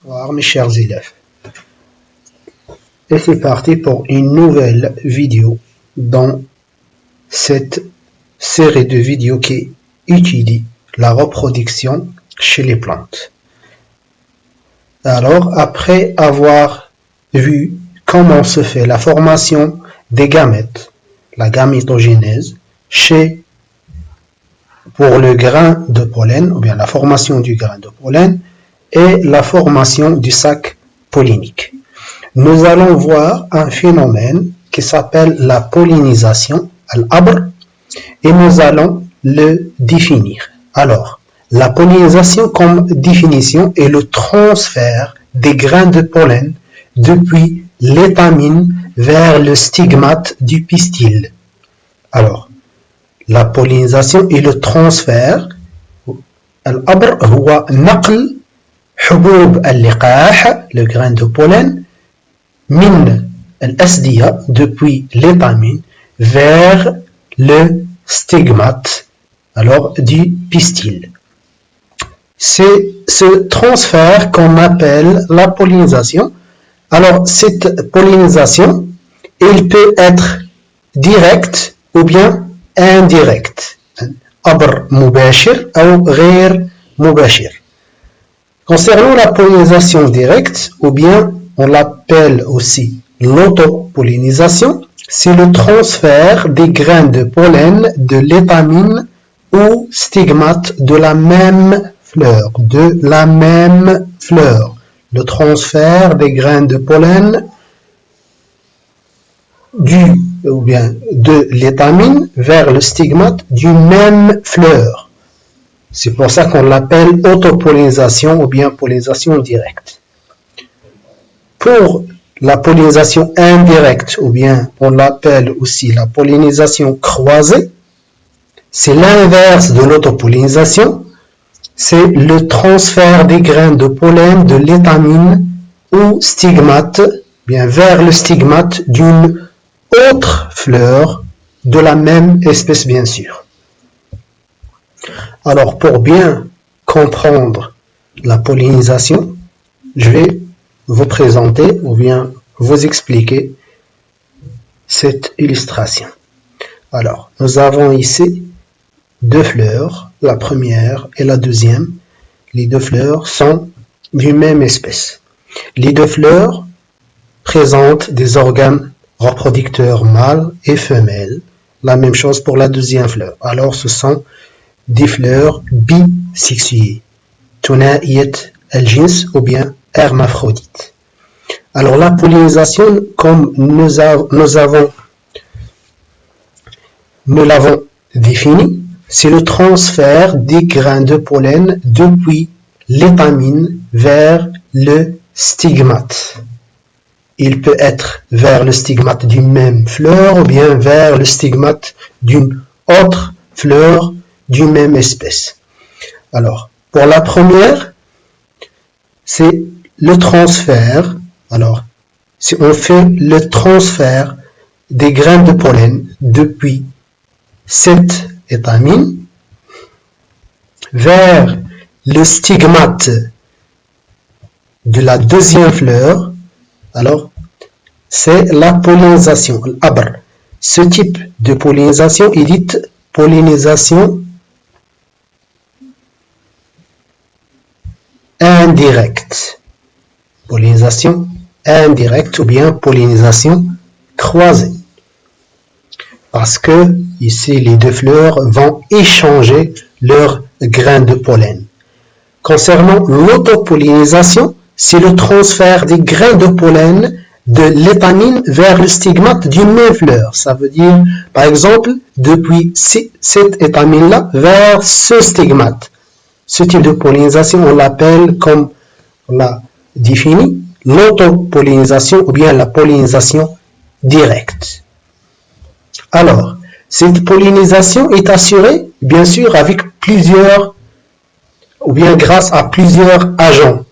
Bonsoir mes chers élèves. Et c'est parti pour une nouvelle vidéo dans cette série de vidéos qui étudie la reproduction chez les plantes. Alors, après avoir vu comment se fait la formation des gamètes, la gamétogenèse, pour le grain de pollen, ou bien la formation du grain de pollen, et la formation du sac pollinique. Nous allons voir un phénomène qui s'appelle la pollinisation, al-abr, et nous allons le définir. Alors, la pollinisation comme définition est le transfert des grains de pollen depuis l'étamine vers le stigmate du pistil. Alors, la pollinisation est le transfert. Al-abr huwa naql حبوب اللقاح, le grain de pollen, min al-asdiya, depuis l'étamine, vers le stigmate, alors du pistil. C'est ce transfert qu'on appelle la pollinisation. Alors, cette pollinisation, elle peut être directe ou bien indirecte. Abr mubashir ou غير mubashir. Concernant la pollinisation directe, ou bien on l'appelle aussi l'autopollinisation, c'est le transfert des grains de pollen de l'étamine ou stigmate de la même fleur. Le transfert des grains de pollen de l'étamine vers le stigmate d'une même fleur. C'est pour ça qu'on l'appelle autopollinisation ou bien pollinisation directe. Pour la pollinisation indirecte, ou bien on l'appelle aussi la pollinisation croisée, c'est l'inverse de l'autopollinisation, c'est le transfert des grains de pollen de l'étamine ou stigmate, bien vers le stigmate d'une autre fleur de la même espèce bien sûr. Alors, pour bien comprendre la pollinisation, je vais vous présenter ou bien vous expliquer cette illustration. Alors, nous avons ici deux fleurs, la première et la deuxième. Les deux fleurs sont d'une même espèce. Les deux fleurs présentent des organes reproducteurs mâles et femelles. La même chose pour la deuxième fleur. Alors, ce sont des fleurs bisexuées, thuna'iyat al-jins ou bien hermaphrodites. Alors la pollinisation, comme nous l'avons défini, c'est le transfert des grains de pollen depuis l'étamine vers le stigmate. Il peut être vers le stigmate d'une même fleur ou bien vers le stigmate d'une autre fleur d'une même espèce. Alors, pour la première, c'est le transfert. Alors, si on fait le transfert des grains de pollen depuis cette étamine vers le stigmate de la deuxième fleur, alors c'est la pollinisation, l'abr. Ce type de pollinisation est dite pollinisation indirecte. Pollinisation indirecte ou bien pollinisation croisée. Parce que ici les deux fleurs vont échanger leurs grains de pollen. Concernant l'autopollinisation, c'est le transfert des grains de pollen de l'étamine vers le stigmate d'une même fleur. Ça veut dire, par exemple, depuis cette étamine-là vers ce stigmate. Ce type de pollinisation, on l'appelle, comme on l'a défini, l'autopollinisation ou bien la pollinisation directe. Alors, cette pollinisation est assurée, bien sûr, avec plusieurs, ou bien grâce à plusieurs agents,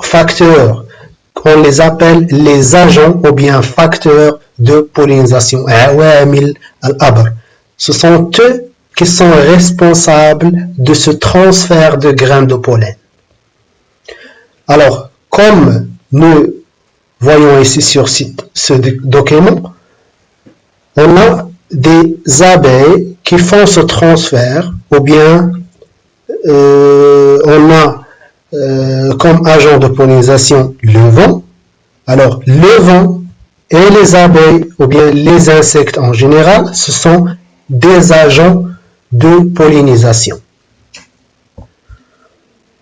facteurs, on les appelle les agents ou bien facteurs de pollinisation. Ce sont eux qui sont responsables de ce transfert de grains de pollen. Alors, comme nous voyons ici sur ce document, on a des abeilles qui font ce transfert, ou bien on a comme agent de pollinisation le vent. Alors, le vent et les abeilles, ou bien les insectes en général, ce sont des agents de pollinisation.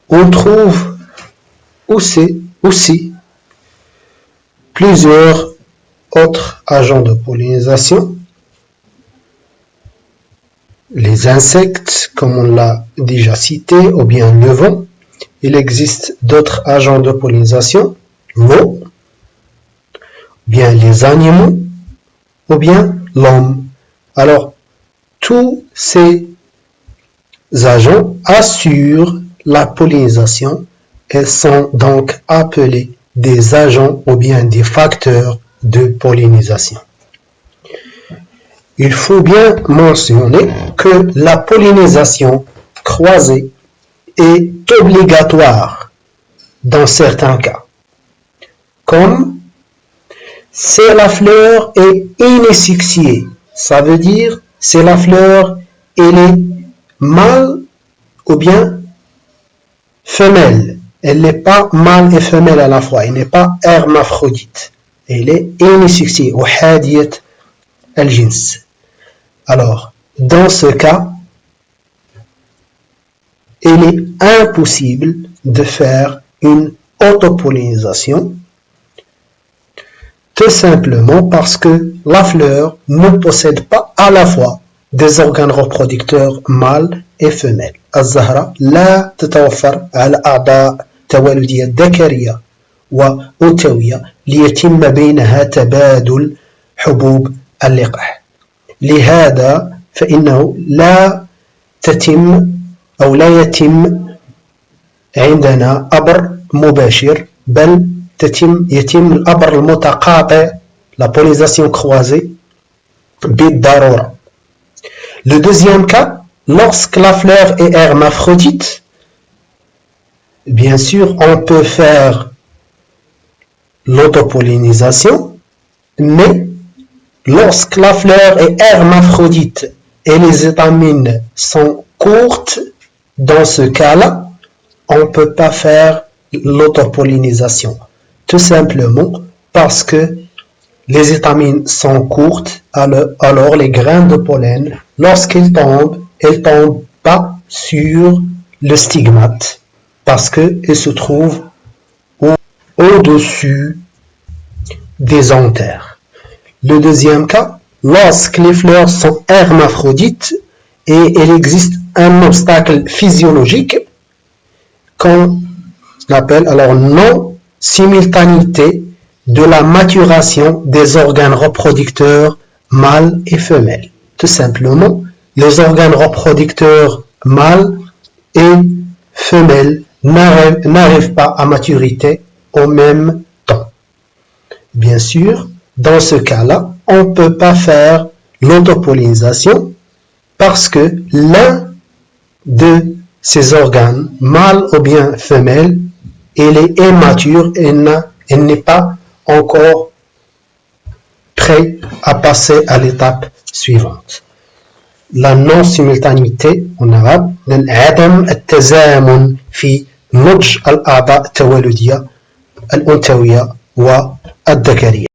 On trouve aussi plusieurs autres agents de pollinisation. Les insectes, comme on l'a déjà cité, ou bien le vent. Il existe d'autres agents de pollinisation, l'eau, bien les animaux, ou bien l'homme. Alors, tous ces agents assurent la pollinisation et sont donc appelés des agents ou bien des facteurs de pollinisation. Il faut bien mentionner que la pollinisation croisée est obligatoire dans certains cas, comme si la fleur est inessexuée, ça veut dire si la fleur elle est mâle ou bien femelle. Elle n'est pas mâle et femelle à la fois, elle n'est pas hermaphrodite, elle est inessexuée ou hadiyat al-jins. Alors, dans ce cas, il est impossible de faire une autopollinisation, tout simplement parce que la fleur ne possède pas à la fois des organes reproducteurs mâles et femelles. الزهرة لا تتوفر على أعضاء تولدية ذكرية وأنثوية ليتم بينها تبادل حبوب اللقاح. لهذا فإنه لا يتم عندنا أبر مباشر، بل يتم الأبر المتقاطع، la pollinisation croisée بالضرورة. Le deuxième cas, lorsque la fleur est hermaphrodite, bien sûr, on peut faire l'autopollinisation, mais lorsque la fleur est hermaphrodite et les étamines sont courtes, dans ce cas-là, on ne peut pas faire l'autopollinisation. Tout simplement parce que les étamines sont courtes, alors les grains de pollen, lorsqu'ils tombent, ils ne tombent pas sur le stigmate parce qu'ils se trouvent au-dessus des anthères. Le deuxième cas, lorsque les fleurs sont hermaphrodites et il existe un obstacle physiologique qu'on appelle alors non-simultanéité de la maturation des organes reproducteurs mâles et femelles. Tout simplement, les organes reproducteurs mâles et femelles n'arrivent pas à maturité au même temps. Bien sûr, dans ce cas-là, on ne peut pas faire l'autopollinisation parce que l'un de ces organes, mâle ou bien femelle, il est immature et il n'est pas encore prêt à passer à l'étape suivante. La non-simultanéité en arabe, عدم التزامن في نضج الأعضاء التولدية الأنثوية والذكرية.